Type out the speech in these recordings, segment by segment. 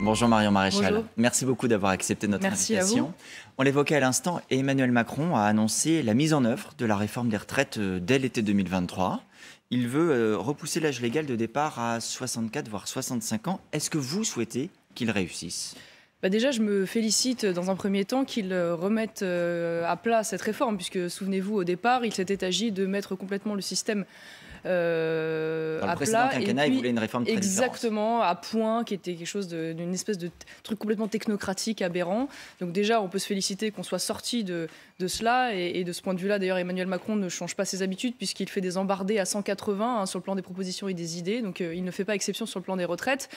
Bonjour Marion Maréchal. Bonjour. Merci beaucoup d'avoir accepté notre Merci invitation. à vous. On l'évoquait à l'instant, Emmanuel Macron a annoncé la mise en œuvre de la réforme des retraites dès l'été 2023. Il veut repousser l'âge légal de départ à 64 voire 65 ans. Est-ce que vous souhaitez qu'il réussisse ? Déjà, je me félicite dans un premier temps qu'ils remettent à plat cette réforme, puisque souvenez-vous, au départ, il s'était agi de mettre complètement le système Dans le précédent quinquennat, il voulait une réforme très exactement, à point, qui était quelque chose d'une espèce de truc complètement technocratique, aberrant. Donc déjà, on peut se féliciter qu'on soit sorti de cela. Et de ce point de vue-là, d'ailleurs, Emmanuel Macron ne change pas ses habitudes, puisqu'il fait des embardées à 180 sur le plan des propositions et des idées. Donc il ne fait pas exception sur le plan des retraites.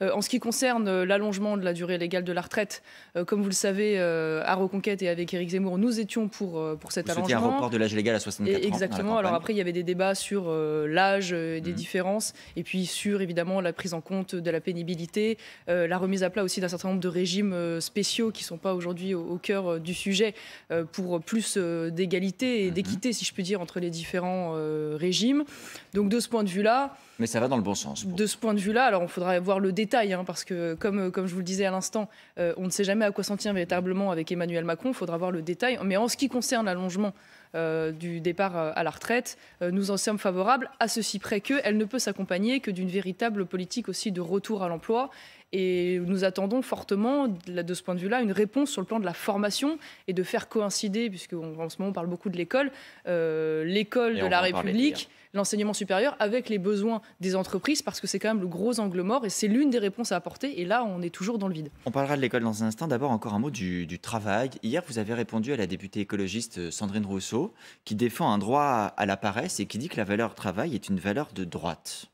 En ce qui concerne l'allongement de la durée légale de la retraite, comme vous le savez, à Reconquête et avec Éric Zemmour, nous étions pour cet allongement. Vous souhaitiez un report de l'âge légal à 64 ans. Exactement. Alors après, il y avait des débats sur l'âge, des différences, et puis sur évidemment la prise en compte de la pénibilité, la remise à plat aussi d'un certain nombre de régimes spéciaux qui ne sont pas aujourd'hui au cœur du sujet, pour plus d'égalité et d'équité, si je puis dire, entre les différents régimes. Donc de ce point de vue-là... Mais ça va dans le bon sens. De ce point de vue-là, alors il faudra voir le détail, parce que comme je vous le disais à l'instant, on ne sait jamais à quoi s'en tient véritablement avec Emmanuel Macron, il faudra voir le détail. Mais en ce qui concerne l'allongement du départ à la retraite, nous en sommes favorables, à ceci près qu'elle ne peut s'accompagner que d'une véritable politique aussi de retour à l'emploi. Et nous attendons fortement, de ce point de vue-là, une réponse sur le plan de la formation et de faire coïncider, puisqu'en ce moment on parle beaucoup de l'école de la République, l'enseignement supérieur, avec les besoins des entreprises, parce que c'est quand même le gros angle mort et c'est l'une des réponses à apporter. Et là, on est toujours dans le vide. On parlera de l'école dans un instant. D'abord, encore un mot du travail. Hier, vous avez répondu à la députée écologiste Sandrine Rousseau, qui défend un droit à la paresse et qui dit que la valeur travail est une valeur de droite.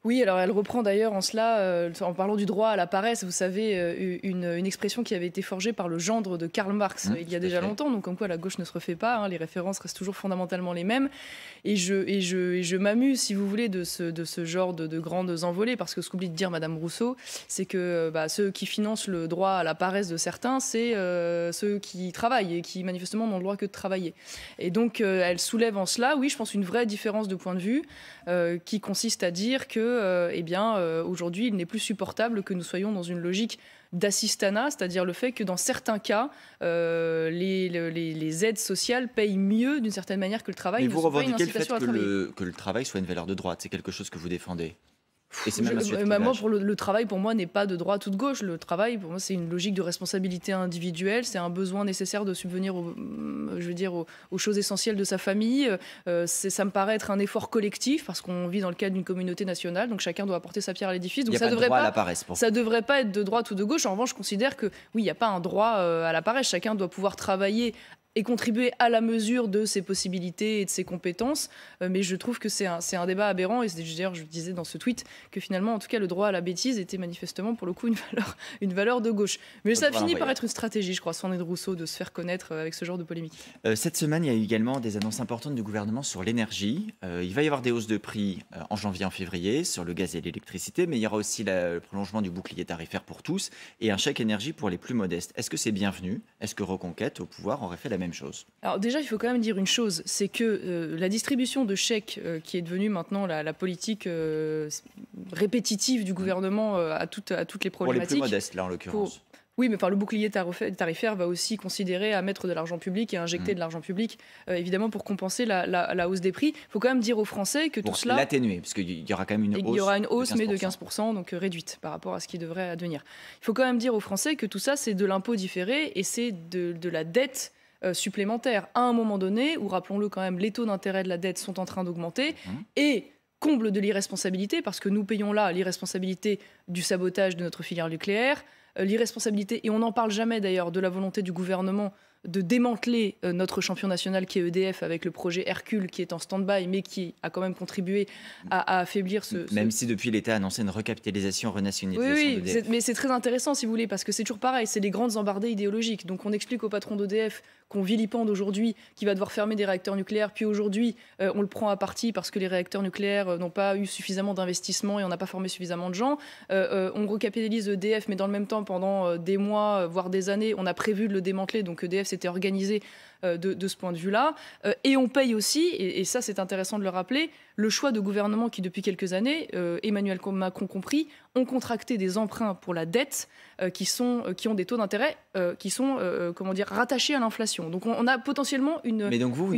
Oui, alors elle reprend d'ailleurs en cela, en parlant du droit à la paresse, vous savez, une expression qui avait été forgée par le gendre de Karl Marx il y a déjà longtemps, donc comme quoi la gauche ne se refait pas, les références restent toujours fondamentalement les mêmes. Et je m'amuse, si vous voulez, de ce genre de grandes envolées, parce que ce qu'oublie de dire Madame Rousseau, c'est que ceux qui financent le droit à la paresse de certains, c'est ceux qui travaillent et qui manifestement n'ont le droit que de travailler. Et donc elle soulève en cela, oui, je pense, une vraie différence de point de vue, qui consiste à dire que aujourd'hui, il n'est plus supportable que nous soyons dans une logique d'assistanat, c'est-à-dire le fait que dans certains cas, les aides sociales payent mieux d'une certaine manière que le travail. Mais vous revendiquez le fait que le travail soit une valeur de droite, c'est quelque chose que vous défendez. Le travail, pour moi, n'est pas de droite ou de gauche. Le travail, pour moi, c'est une logique de responsabilité individuelle. C'est un besoin nécessaire de subvenir aux choses essentielles de sa famille. Ça me paraît être un effort collectif, parce qu'on vit dans le cadre d'une communauté nationale, donc chacun doit apporter sa pierre à l'édifice. Donc ça ne devrait pas être de droite ou de gauche. En revanche, je considère que, oui, il n'y a pas un droit à la paresse. Chacun doit pouvoir travailler et contribuer à la mesure de ses possibilités et de ses compétences. Mais je trouve que c'est un débat aberrant. Et d'ailleurs, je disais dans ce tweet que finalement, en tout cas, le droit à la bêtise était manifestement, pour le coup, une valeur de gauche. Mais ça finit par être une stratégie, je crois, Sandrine Rousseau, de se faire connaître avec ce genre de polémique. Cette semaine, il y a eu également des annonces importantes du gouvernement sur l'énergie. Il va y avoir des hausses de prix en janvier, en février, sur le gaz et l'électricité, mais il y aura aussi le prolongement du bouclier tarifaire pour tous et un chèque énergie pour les plus modestes. Est-ce que c'est bienvenu ? Est-ce que Reconquête, au pouvoir, aurait fait la même chose ? Alors déjà, il faut quand même dire une chose, c'est que la distribution de chèques, qui est devenue maintenant la politique répétitive du gouvernement à toutes les problématiques. Pour les plus modestes, là, en l'occurrence. Oui, mais le bouclier tarifaire va aussi considérer à mettre de l'argent public et à injecter de l'argent public, évidemment, pour compenser la hausse des prix. Il faut quand même dire aux Français que tout cela... Pour l'atténuer, parce qu'il y aura quand même une hausse. Il y aura une hausse, mais de 15%, donc réduite par rapport à ce qui devrait advenir. Il faut quand même dire aux Français que tout ça, c'est de l'impôt différé et c'est de la dette supplémentaire à un moment donné, où, rappelons-le quand même, les taux d'intérêt de la dette sont en train d'augmenter, et comble de l'irresponsabilité, parce que nous payons là l'irresponsabilité du sabotage de notre filière nucléaire, l'irresponsabilité, et on n'en parle jamais d'ailleurs, de la volonté du gouvernement de démanteler notre champion national qui est EDF avec le projet Hercule qui est en stand-by mais qui a quand même contribué à affaiblir Même si depuis l'État a annoncé une recapitalisation, renationalisation d'EDF. Oui, mais c'est très intéressant si vous voulez parce que c'est toujours pareil, c'est les grandes embardées idéologiques. Donc on explique au patron d'EDF qu'on vilipende aujourd'hui, qu'il va devoir fermer des réacteurs nucléaires, puis aujourd'hui on le prend à partie parce que les réacteurs nucléaires n'ont pas eu suffisamment d'investissement et on n'a pas formé suffisamment de gens. On recapitalise EDF mais dans le même temps pendant des mois, voire des années, on a prévu de le démanteler, donc EDF s'était organisé de ce point de vue-là. Et on paye aussi, et ça c'est intéressant de le rappeler, le choix de gouvernements qui depuis quelques années, Emmanuel Macron compris, ont contracté des emprunts pour la dette qui ont des taux d'intérêt qui sont rattachés à l'inflation. Donc on a potentiellement une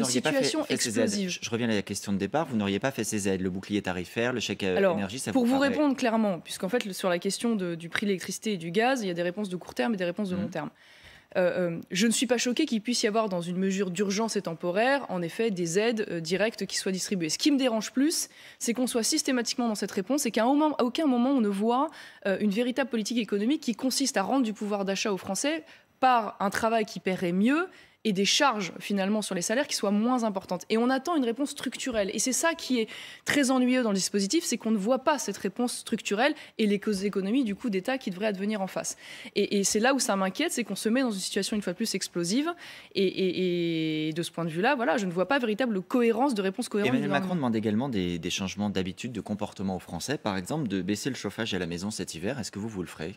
situation explosive. Je reviens à la question de départ, vous n'auriez pas fait ces aides, le bouclier tarifaire, le chèque énergie, ça pour vous paraît... répondre clairement, puisqu'en fait sur la question du prix de l'électricité et du gaz, il y a des réponses de court terme et des réponses de long terme. Je ne suis pas choquée qu'il puisse y avoir dans une mesure d'urgence et temporaire, en effet, des aides directes qui soient distribuées. Ce qui me dérange plus, c'est qu'on soit systématiquement dans cette réponse et qu'à aucun moment on ne voit une véritable politique économique qui consiste à rendre du pouvoir d'achat aux Français par un travail qui paierait mieux et des charges finalement sur les salaires qui soient moins importantes. Et on attend une réponse structurelle. Et c'est ça qui est très ennuyeux dans le dispositif, c'est qu'on ne voit pas cette réponse structurelle et les causes d'économie du coup d'État qui devraient advenir en face. Et c'est là où ça m'inquiète, c'est qu'on se met dans une situation une fois de plus explosive. Et de ce point de vue-là, voilà, je ne vois pas véritable cohérence de réponse cohérente. Emmanuel Macron demande également des changements d'habitude, de comportement aux Français, par exemple de baisser le chauffage à la maison cet hiver. Est-ce que vous le ferez ?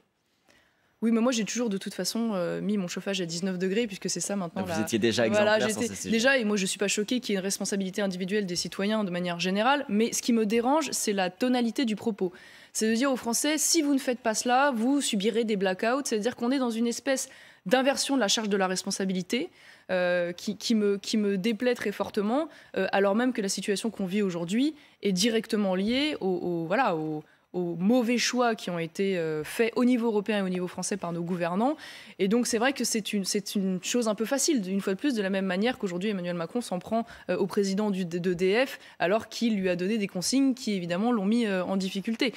Oui, mais moi j'ai toujours de toute façon mis mon chauffage à 19 degrés puisque c'est ça maintenant. Vous étiez déjà exemplaire sur ce sujet. Déjà, et moi je suis pas choquée qu'il y ait une responsabilité individuelle des citoyens de manière générale, mais ce qui me dérange, c'est la tonalité du propos. C'est de dire aux Français, si vous ne faites pas cela, vous subirez des blackouts. C'est-à-dire qu'on est dans une espèce d'inversion de la charge de la responsabilité qui me déplaît très fortement, alors même que la situation qu'on vit aujourd'hui est directement liée aux mauvais choix qui ont été faits au niveau européen et au niveau français par nos gouvernants. Et donc c'est vrai que c'est une chose un peu facile, une fois de plus, de la même manière qu'aujourd'hui Emmanuel Macron s'en prend au président d'EDF, alors qu'il lui a donné des consignes qui évidemment l'ont mis en difficulté.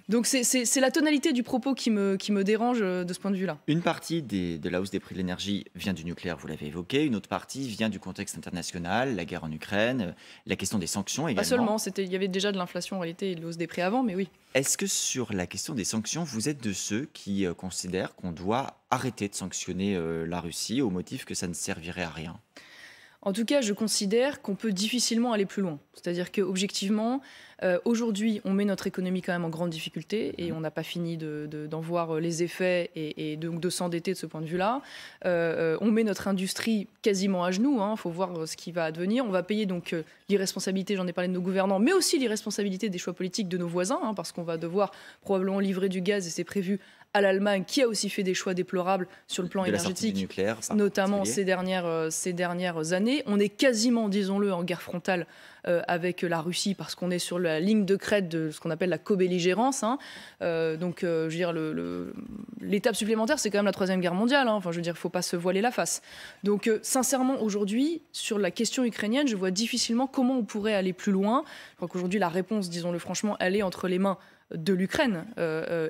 Donc c'est la tonalité du propos qui me dérange de ce point de vue-là. Une partie de la hausse des prix de l'énergie vient du nucléaire, vous l'avez évoqué. Une autre partie vient du contexte international, la guerre en Ukraine, la question des sanctions également. Pas seulement, il y avait déjà de l'inflation en réalité et de la hausse des prix avant, mais oui. Est-ce que sur la question des sanctions, vous êtes de ceux qui considèrent qu'on doit arrêter de sanctionner la Russie au motif que ça ne servirait à rien ? En tout cas, je considère qu'on peut difficilement aller plus loin. C'est-à-dire qu'objectivement, aujourd'hui, on met notre économie quand même en grande difficulté et on n'a pas fini d'en voir les effets et donc de s'endetter de ce point de vue-là. On met notre industrie quasiment à genoux. Il faut voir ce qui va advenir. On va payer donc l'irresponsabilité, j'en ai parlé, de nos gouvernants, mais aussi l'irresponsabilité des choix politiques de nos voisins, parce qu'on va devoir probablement livrer du gaz et c'est prévu à l'Allemagne, qui a aussi fait des choix déplorables sur le plan énergétique, nucléaire, notamment ces dernières années. On est quasiment, disons-le, en guerre frontale avec la Russie, parce qu'on est sur la ligne de crête de ce qu'on appelle la co-belligérance. Donc, je veux dire, l'étape supplémentaire, c'est quand même la Troisième Guerre mondiale. Enfin, je veux dire, il ne faut pas se voiler la face. Donc, sincèrement, aujourd'hui, sur la question ukrainienne, je vois difficilement comment on pourrait aller plus loin. Je crois qu'aujourd'hui, la réponse, disons-le franchement, elle est entre les mains de l'Ukraine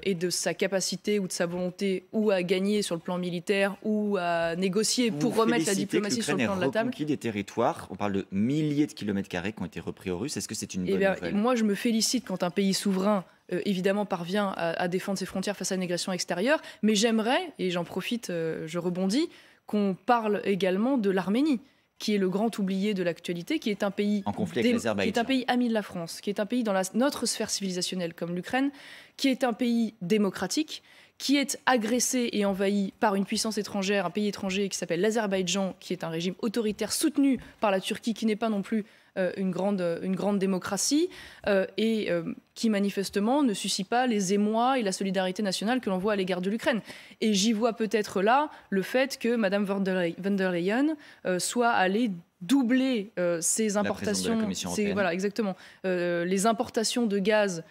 et de sa capacité ou de sa volonté ou à gagner sur le plan militaire ou à négocier pour remettre la diplomatie sur le plan de la table. Reconquis des territoires, on parle de milliers de kilomètres carrés qui ont été repris aux Russes. Est-ce que c'est une bonne nouvelle ? Moi, je me félicite quand un pays souverain évidemment parvient à défendre ses frontières face à une agression extérieure, mais j'aimerais, et j'en profite, je rebondis, qu'on parle également de l'Arménie, qui est le grand oublié de l'actualité, qui est un pays en conflit avec l'Azerbaïdjan, qui est un pays ami de la France, qui est un pays dans notre sphère civilisationnelle comme l'Ukraine, qui est un pays démocratique, qui est agressé et envahi par une puissance étrangère, un pays étranger qui s'appelle l'Azerbaïdjan, qui est un régime autoritaire soutenu par la Turquie, qui n'est pas non plus une grande démocratie et qui manifestement ne suscite pas les émois et la solidarité nationale que l'on voit à l'égard de l'Ukraine. Et j'y vois peut-être là le fait que Mme von der Leyen soit allée doubler ses importations, les importations de gaz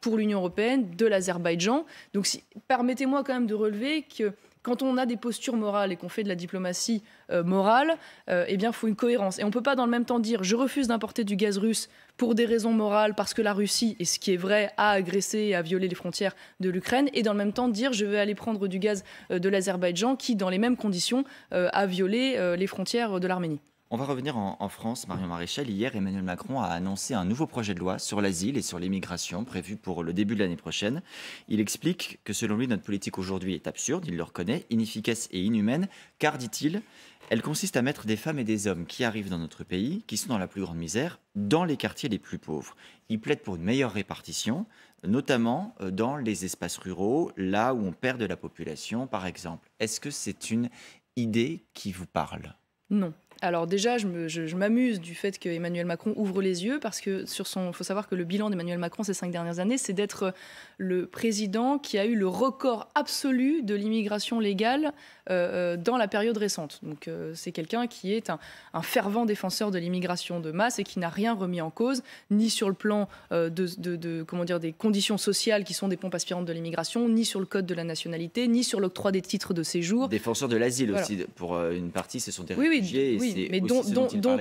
pour l'Union européenne de l'Azerbaïdjan. Donc permettez-moi quand même de relever que quand on a des postures morales et qu'on fait de la diplomatie morale, eh bien, il faut une cohérence. Et on ne peut pas dans le même temps dire « je refuse d'importer du gaz russe pour des raisons morales parce que la Russie, et ce qui est vrai, a agressé et a violé les frontières de l'Ukraine », et dans le même temps dire « je vais aller prendre du gaz de l'Azerbaïdjan qui, dans les mêmes conditions, a violé les frontières de l'Arménie ». On va revenir en France. Marion Maréchal, hier, Emmanuel Macron a annoncé un nouveau projet de loi sur l'asile et sur l'immigration prévu pour le début de l'année prochaine. Il explique que selon lui, notre politique aujourd'hui est absurde, il le reconnaît, inefficace et inhumaine, car, dit-il, elle consiste à mettre des femmes et des hommes qui arrivent dans notre pays, qui sont dans la plus grande misère, dans les quartiers les plus pauvres. Il plaide pour une meilleure répartition, notamment dans les espaces ruraux, là où on perd de la population, par exemple. Est-ce que c'est une idée qui vous parle? Non. Alors déjà, je m'amuse du fait qu'Emmanuel Macron ouvre les yeux parce que faut savoir que le bilan d'Emmanuel Macron ces 5 dernières années, c'est d'être le président qui a eu le record absolu de l'immigration légale dans la période récente. Donc c'est quelqu'un qui est un fervent défenseur de l'immigration de masse et qui n'a rien remis en cause, ni sur le plan des conditions sociales qui sont des pompes aspirantes de l'immigration, ni sur le code de la nationalité, ni sur l'octroi des titres de séjour. Défenseur de l'asile voilà. Aussi, pour une partie, ce sont des réfugiés. Oui, mais dont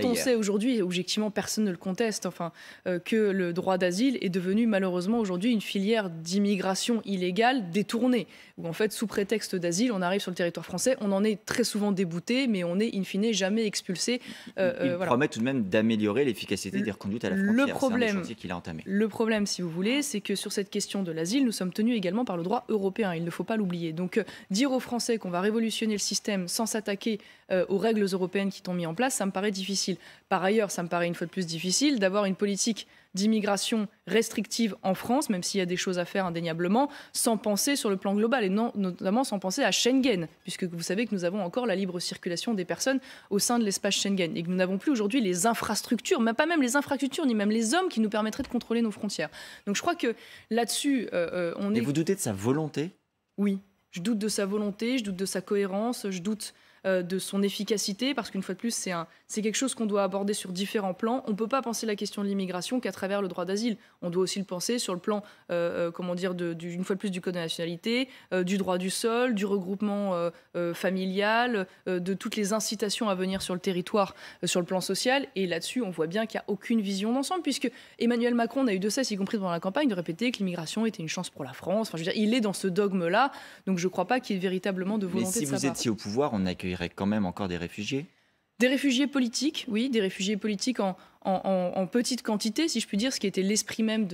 on sait aujourd'hui, objectivement, personne ne le conteste, que le droit d'asile est devenu malheureusement aujourd'hui une filière d'immigration illégale détournée, où en fait, sous prétexte d'asile, on arrive sur le territoire français, on en est très souvent débouté, mais on est in fine jamais expulsé. Il promet tout de même d'améliorer l'efficacité des reconduites à la frontière. C'est un chantier qu'il a entamé. Le problème, si vous voulez, c'est que sur cette question de l'asile, nous sommes tenus également par le droit européen. Il ne faut pas l'oublier. Donc, dire aux Français qu'on va révolutionner le système sans s'attaquer aux règles européennes qui sont mises en place, ça me paraît difficile. Par ailleurs, ça me paraît une fois de plus difficile d'avoir une politique d'immigration restrictive en France, même s'il y a des choses à faire indéniablement, sans penser sur le plan global et notamment sans penser à Schengen, puisque vous savez que nous avons encore la libre circulation des personnes au sein de l'espace Schengen et que nous n'avons plus aujourd'hui les infrastructures, mais pas même les infrastructures, ni même les hommes qui nous permettraient de contrôler nos frontières. Donc je crois que là-dessus, on est... Et vous doutez de sa volonté ? Oui, je doute de sa volonté, je doute de sa cohérence, je doute de son efficacité, parce qu'une fois de plus, c'est quelque chose qu'on doit aborder sur différents plans. On ne peut pas penser la question de l'immigration qu'à travers le droit d'asile. On doit aussi le penser sur le plan, une fois de plus, du code de la nationalité, du droit du sol, du regroupement familial, de toutes les incitations à venir sur le territoire, sur le plan social. Et là-dessus, on voit bien qu'il n'y a aucune vision d'ensemble, puisque Emmanuel Macron n'a eu de cesse, y compris pendant la campagne, de répéter que l'immigration était une chance pour la France. Enfin, je veux dire, il est dans ce dogme-là, donc je ne crois pas qu'il y ait véritablement de volonté de sa part. Mais si vous étiez au pouvoir, on accueillerait quand même encore des réfugiés ? Des réfugiés politiques, oui, des réfugiés politiques en petite quantité, si je puis dire, ce qui était l'esprit même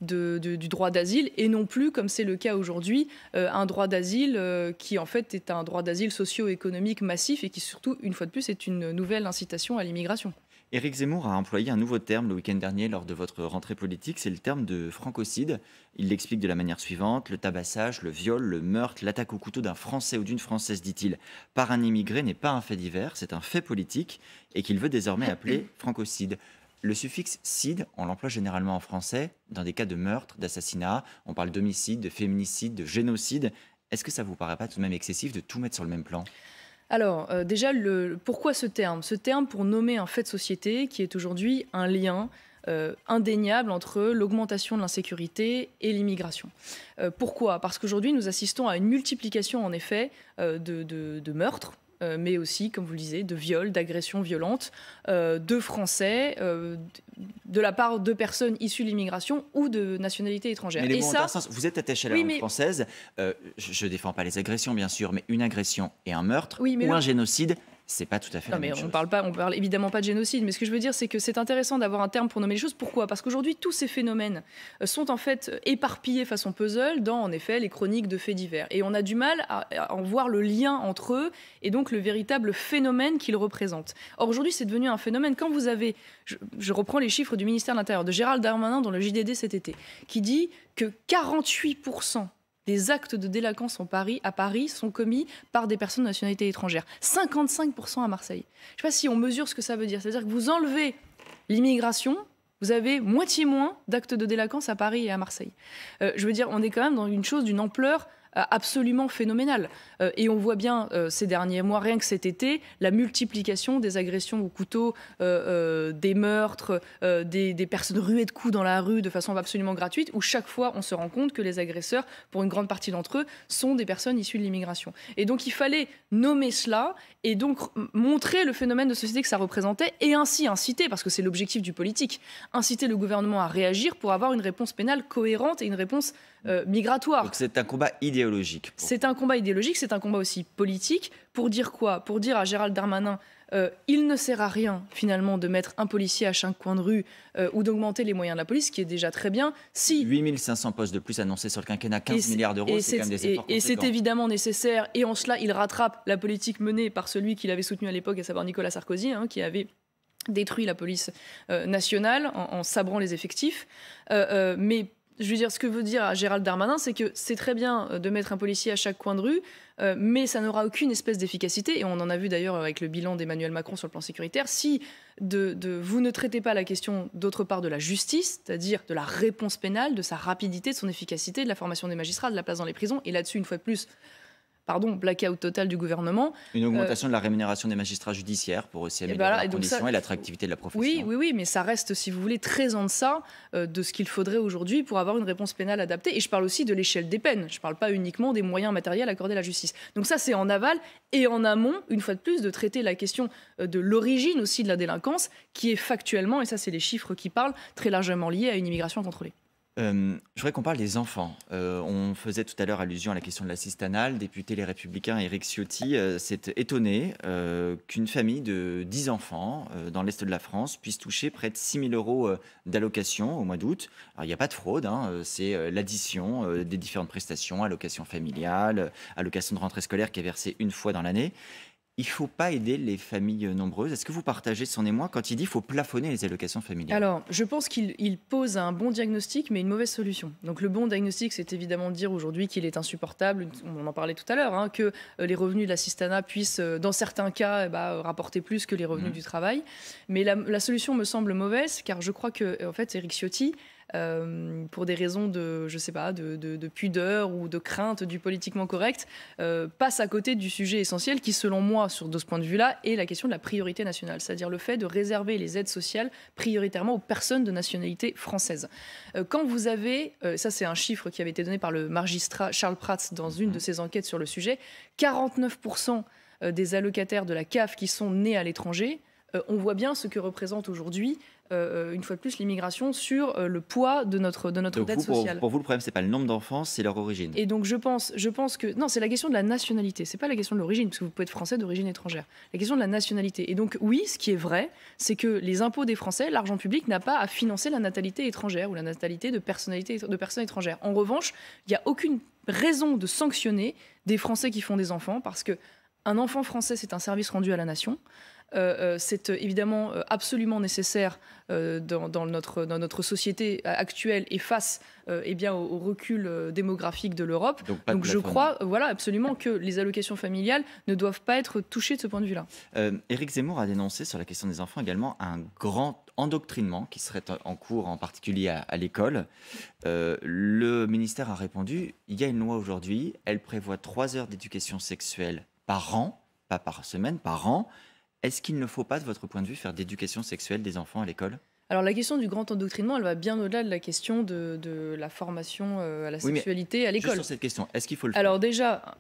du droit d'asile, et non plus, comme c'est le cas aujourd'hui, un droit d'asile qui en fait est un droit d'asile socio-économique massif et qui surtout, une fois de plus, est une nouvelle incitation à l'immigration. Éric Zemmour a employé un nouveau terme le week-end dernier lors de votre rentrée politique, c'est le terme de francocide. Il l'explique de la manière suivante: le tabassage, le viol, le meurtre, l'attaque au couteau d'un Français ou d'une Française, dit-il, par un immigré n'est pas un fait divers, c'est un fait politique et qu'il veut désormais appeler francocide. Le suffixe « cide », on l'emploie généralement en français dans des cas de meurtre, d'assassinat. On parle d'homicide, de féminicide, de génocide. Est-ce que ça ne vous paraît pas tout de même excessif de tout mettre sur le même plan ? Alors, déjà, pourquoi ce terme ? Ce terme pour nommer un fait de société qui est aujourd'hui un lien indéniable entre l'augmentation de l'insécurité et l'immigration. Pourquoi ? Parce qu'aujourd'hui, nous assistons à une multiplication, en effet, de meurtres, mais aussi, comme vous le disiez, de viols, d'agressions violentes de Français, de la part de personnes issues de l'immigration ou de nationalité étrangère. Mais les mots ont un sens. Vous êtes attaché à la langue française. Je ne défends pas les agressions, bien sûr, mais une agression et un meurtre ou un génocide, c'est pas tout à fait la même chose. On parle évidemment pas de génocide, mais ce que je veux dire, c'est que c'est intéressant d'avoir un terme pour nommer les choses. Pourquoi ? Parce qu'aujourd'hui, tous ces phénomènes sont en fait éparpillés façon puzzle dans, en effet, les chroniques de faits divers. Et on a du mal à en voir le lien entre eux et donc le véritable phénomène qu'ils représentent. Or, aujourd'hui, c'est devenu un phénomène. Quand vous avez, je reprends les chiffres du ministère de l'Intérieur, de Gérald Darmanin dans le JDD cet été, qui dit que 48% des actes de délinquance à Paris sont commis par des personnes de nationalité étrangère. 55% à Marseille. Je ne sais pas si on mesure ce que ça veut dire. C'est-à-dire que vous enlevez l'immigration, vous avez moitié moins d'actes de délinquance à Paris et à Marseille. Je veux dire, on est quand même dans une chose d'une ampleur absolument phénoménale. Et on voit bien ces derniers mois, rien que cet été, la multiplication des agressions au couteau, des meurtres, des personnes ruées de coups dans la rue de façon absolument gratuite, où chaque fois on se rend compte que les agresseurs, pour une grande partie d'entre eux, sont des personnes issues de l'immigration. Et donc il fallait nommer cela et donc montrer le phénomène de société que ça représentait et ainsi inciter, parce que c'est l'objectif du politique, inciter le gouvernement à réagir pour avoir une réponse pénale cohérente et une réponse migratoire. Donc c'est un combat idéologique. C'est un combat idéologique, c'est un combat aussi politique. Pour dire quoi ? Pour dire à Gérald Darmanin, il ne sert à rien finalement de mettre un policier à chaque coin de rue ou d'augmenter les moyens de la police, ce qui est déjà très bien. Si 8500 postes de plus annoncés sur le quinquennat, 15 milliards d'euros, c'est quand même des efforts conséquents. Et c'est évidemment nécessaire. Et en cela, il rattrape la politique menée par celui qu'il avait soutenu à l'époque, à savoir Nicolas Sarkozy, qui avait détruit la police nationale en sabrant les effectifs. Mais je veux dire, ce que veut dire Gérald Darmanin, c'est que c'est très bien de mettre un policier à chaque coin de rue, mais ça n'aura aucune espèce d'efficacité. Et on en a vu d'ailleurs avec le bilan d'Emmanuel Macron sur le plan sécuritaire. Si vous ne traitez pas la question d'autre part de la justice, c'est-à-dire de la réponse pénale, de sa rapidité, de son efficacité, de la formation des magistrats, de la place dans les prisons, et là-dessus, une fois de plus, blackout total du gouvernement. Une augmentation de la rémunération des magistrats judiciaires pour aussi améliorer les conditions et l'attractivité de la profession. Oui, mais ça reste, si vous voulez, très en deçà de ce qu'il faudrait aujourd'hui pour avoir une réponse pénale adaptée. Et je parle aussi de l'échelle des peines. Je ne parle pas uniquement des moyens matériels accordés à la justice. Donc ça, c'est en aval et en amont, une fois de plus, de traiter la question de l'origine aussi de la délinquance, qui est factuellement, et ça, c'est les chiffres qui parlent, très largement liée à une immigration contrôlée. Je voudrais qu'on parle des enfants. On faisait tout à l'heure allusion à la question de l'assistanat. Le député Les Républicains, Éric Ciotti, s'est étonné qu'une famille de 10 enfants dans l'Est de la France puisse toucher près de 6 000 euros d'allocation au mois d'août. Alors, il n'y a pas de fraude, c'est l'addition des différentes prestations, allocation familiale, allocation de rentrée scolaire qui est versée une fois dans l'année. Il ne faut pas aider les familles nombreuses. Est-ce que vous partagez son émoi quand il dit qu'il faut plafonner les allocations familiales ? Alors, je pense qu'il pose un bon diagnostic, mais une mauvaise solution. Donc, le bon diagnostic, c'est évidemment de dire aujourd'hui qu'il est insupportable, on en parlait tout à l'heure, que les revenus de l'assistanat puissent, dans certains cas, rapporter plus que les revenus du travail. Mais la solution me semble mauvaise, car je crois que, en fait, Éric Ciotti, pour des raisons de, je sais pas, de pudeur ou de crainte du politiquement correct, passe à côté du sujet essentiel qui, selon moi, de ce point de vue-là, est la question de la priorité nationale, c'est-à-dire le fait de réserver les aides sociales prioritairement aux personnes de nationalité française. Quand vous avez, ça c'est un chiffre qui avait été donné par le magistrat Charles Prats dans une de ses enquêtes sur le sujet, 49% des allocataires de la CAF qui sont nés à l'étranger, on voit bien ce que représente aujourd'hui une fois de plus l'immigration sur le poids de notre dette sociale. Pour vous, le problème, ce n'est pas le nombre d'enfants, c'est leur origine. Et donc je pense que... Non, c'est la question de la nationalité, ce n'est pas la question de l'origine, parce que vous pouvez être français d'origine étrangère. La question de la nationalité. Et donc oui, ce qui est vrai, c'est que les impôts des Français, l'argent public n'a pas à financer la natalité étrangère ou la natalité de personnes étrangères. En revanche, il n'y a aucune raison de sanctionner des Français qui font des enfants, parce qu'un enfant français, c'est un service rendu à la nation. C'est évidemment absolument nécessaire dans notre société actuelle et face au recul démographique de l'Europe. Donc je crois absolument que les allocations familiales ne doivent pas être touchées de ce point de vue-là. Éric Zemmour a dénoncé sur la question des enfants également un grand endoctrinement qui serait en cours, en particulier à l'école. Le ministère a répondu, il y a une loi aujourd'hui, elle prévoit 3 heures d'éducation sexuelle par an, pas par semaine, par an. Est-ce qu'il ne faut pas, de votre point de vue, faire d'éducation sexuelle des enfants à l'école ? Alors la question du grand endoctrinement, elle va bien au-delà de la question de la formation à la sexualité à l'école. Juste sur cette question, est-ce qu'il faut le faire ? Alors déjà,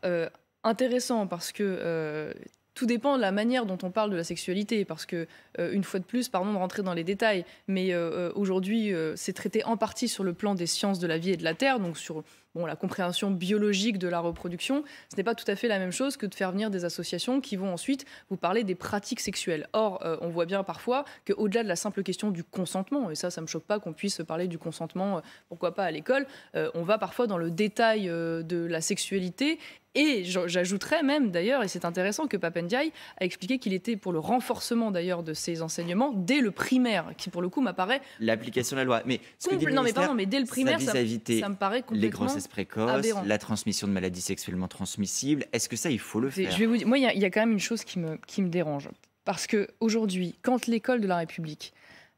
intéressant parce que... tout dépend de la manière dont on parle de la sexualité, parce que, une fois de plus, pardon de rentrer dans les détails, mais aujourd'hui, c'est traité en partie sur le plan des sciences de la vie et de la Terre, donc sur la compréhension biologique de la reproduction. Ce n'est pas tout à fait la même chose que de faire venir des associations qui vont ensuite vous parler des pratiques sexuelles. Or, on voit bien parfois qu'au-delà de la simple question du consentement, et ça ne me choque pas qu'on puisse parler du consentement, pourquoi pas à l'école, on va parfois dans le détail de la sexualité. Et j'ajouterais même d'ailleurs, et c'est intéressant que Pape Ndiaye a expliqué qu'il était pour le renforcement d'ailleurs de ces enseignements dès le primaire, qui pour le coup m'apparaît... L'application de la loi. Mais ce que dit le mais dès le primaire, ça me paraît complètement les grossesses précoces, aberrant. La transmission de maladies sexuellement transmissibles. Est-ce que ça, il faut le faire ? Je vais vous dire, moi, il y a quand même une chose qui me dérange. Parce qu'aujourd'hui, quand l'école de la République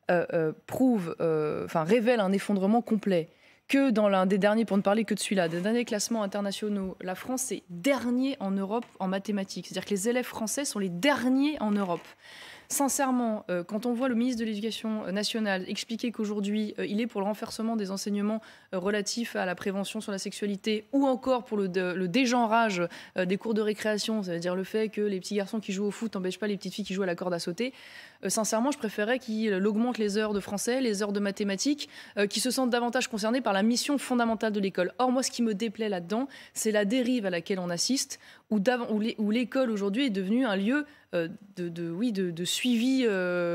révèle un effondrement complet, que dans l'un des derniers, pour ne parler que de celui-là, des derniers classements internationaux, la France est dernier en Europe en mathématiques. C'est-à-dire que les élèves français sont les derniers en Europe. Sincèrement, quand on voit le ministre de l'Éducation nationale expliquer qu'aujourd'hui, il est pour le renforcement des enseignements relatifs à la prévention sur la sexualité ou encore pour le dégenrage des cours de récréation, c'est-à-dire le fait que les petits garçons qui jouent au foot n'empêchent pas les petites filles qui jouent à la corde à sauter, sincèrement, je préférerais qu'il augmente les heures de français, les heures de mathématiques, qui se sentent davantage concernés par la mission fondamentale de l'école. Or, moi, ce qui me déplaît là-dedans, c'est la dérive à laquelle on assiste, où l'école aujourd'hui est devenue un lieu de suivi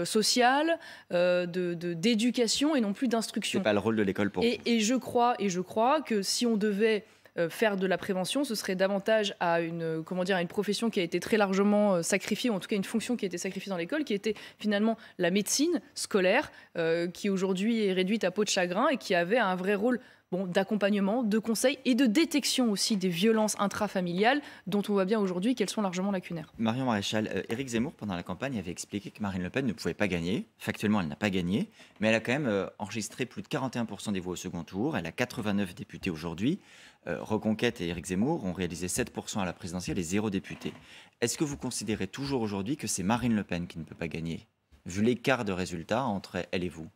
social, d'éducation et non plus d'instruction. C'est pas le rôle de l'école pour vous. Et je crois que si on devait faire de la prévention, ce serait davantage à une profession qui a été très largement sacrifiée, ou en tout cas une fonction qui a été sacrifiée dans l'école, qui était finalement la médecine scolaire, qui aujourd'hui est réduite à peau de chagrin et qui avait un vrai rôle d'accompagnement, de conseil et de détection aussi des violences intrafamiliales dont on voit bien aujourd'hui qu'elles sont largement lacunaires. Marion Maréchal, Éric Zemmour, pendant la campagne, avait expliqué que Marine Le Pen ne pouvait pas gagner. Factuellement, elle n'a pas gagné, mais elle a quand même enregistré plus de 41% des voix au second tour. Elle a 89 députés aujourd'hui. Reconquête et Éric Zemmour ont réalisé 7% à la présidentielle et 0 député. Est-ce que vous considérez toujours aujourd'hui que c'est Marine Le Pen qui ne peut pas gagner, vu l'écart de résultats entre elle et vous?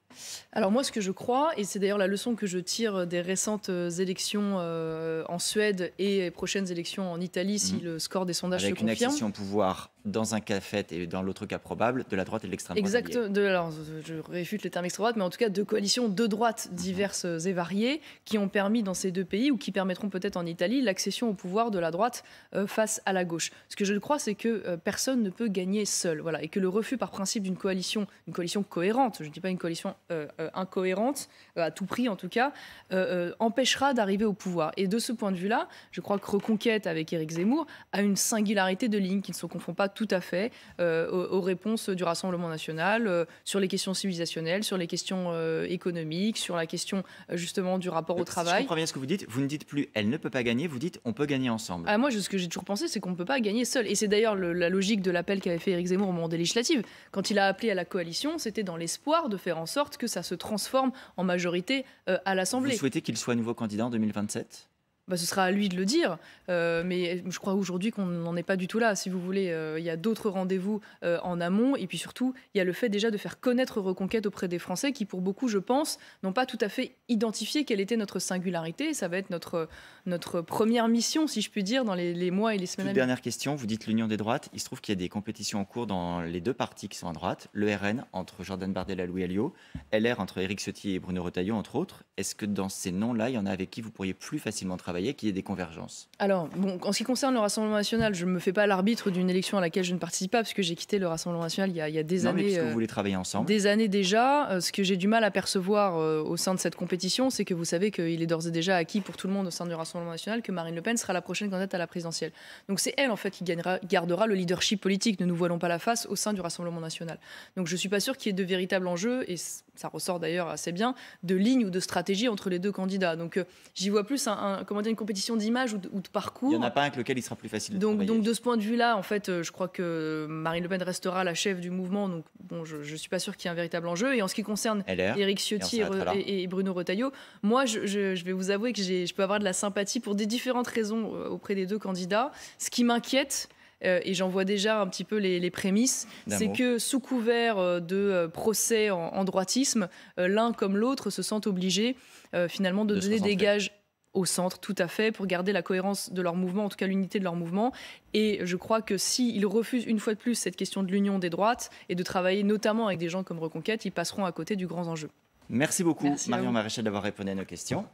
Alors moi, ce que je crois, et c'est d'ailleurs la leçon que je tire des récentes élections en Suède et prochaines élections en Italie, si le score des sondages se confirme. Avec une accession au pouvoir dans un cas fait et dans l'autre cas probable, de la droite et de l'extrême droite. Exact. Alors, je réfute les termes extrême droite, mais en tout cas de coalitions de droite diverses et variées qui ont permis dans ces deux pays, ou qui permettront peut-être en Italie, l'accession au pouvoir de la droite face à la gauche. Ce que je crois, c'est que personne ne peut gagner seul. Voilà, et que le refus par principe d'une coalition cohérente, je ne dis pas une coalition incohérente, à tout prix en tout cas, empêchera d'arriver au pouvoir. Et de ce point de vue-là, je crois que Reconquête avec Éric Zemmour a une singularité de ligne qui ne se confond pas tout à fait aux réponses du Rassemblement national sur les questions civilisationnelles, sur les questions économiques, sur la question justement du rapport au travail. Si je comprends bien ce que vous dites, vous ne dites plus elle ne peut pas gagner, vous dites on peut gagner ensemble. Moi, ce que j'ai toujours pensé, c'est qu'on ne peut pas gagner seul. Et c'est d'ailleurs la logique de l'appel qu'avait fait Éric Zemmour au moment des législatives. Quand il a appelé à la coalition, c'était dans l'espoir de faire en sorte que ça se transforme en majorité à l'Assemblée. Vous souhaitez qu'il soit nouveau candidat en 2027 ? Ce sera à lui de le dire, mais je crois aujourd'hui qu'on n'en est pas du tout là. Si vous voulez, il y a d'autres rendez-vous en amont, et puis surtout, il y a le fait déjà de faire connaître Reconquête auprès des Français qui, pour beaucoup, je pense, n'ont pas tout à fait identifié quelle était notre singularité. Ça va être notre première mission, si je puis dire, dans les mois et les semaines à venir. Dernière question, vous dites l'union des droites. Il se trouve qu'il y a des compétitions en cours dans les deux partis qui sont à droite. Le RN entre Jordan Bardella et Louis Alliot, LR entre Éric Ciotti et Bruno Retailleau, entre autres. Est-ce que dans ces noms-là, il y en a avec qui vous pourriez plus facilement travailler, qu'il y ait des convergences? Alors, en ce qui concerne le Rassemblement national, je ne me fais pas l'arbitre d'une élection à laquelle je ne participe pas, parce que j'ai quitté le Rassemblement national il y a des années. Mais puisque vous voulez travailler ensemble. Des années déjà. Ce que j'ai du mal à percevoir au sein de cette compétition, c'est que vous savez qu'il est d'ores et déjà acquis pour tout le monde au sein du Rassemblement national que Marine Le Pen sera la prochaine candidate à la présidentielle. Donc c'est elle, en fait, qui gardera le leadership politique, ne nous voilons pas la face, au sein du Rassemblement national. Donc je ne suis pas sûre qu'il y ait de véritables enjeux, et ça ressort d'ailleurs assez bien, de ligne ou de stratégie entre les deux candidats. Donc j'y vois plus une compétition d'image ou de parcours. Il n'y en a pas un avec lequel il sera plus facile de travailler. Donc de ce point de vue-là, en fait, je crois que Marine Le Pen restera la chef du mouvement. Donc je ne suis pas sûre qu'il y ait un véritable enjeu. Et en ce qui concerne Éric Ciotti et Bruno Retailleau, moi, je vais vous avouer que je peux avoir de la sympathie pour des différentes raisons auprès des deux candidats. Ce qui m'inquiète, et j'en vois déjà un petit peu les prémices, c'est que sous couvert de procès en droitisme, l'un comme l'autre se sentent obligés finalement de donner des gages au centre, tout à fait, pour garder la cohérence de leur mouvement, en tout cas l'unité de leur mouvement. Et je crois que s'ils refusent une fois de plus cette question de l'union des droites et de travailler notamment avec des gens comme Reconquête, ils passeront à côté du grand enjeu. Merci beaucoup, Marion Maréchal, d'avoir répondu à nos questions.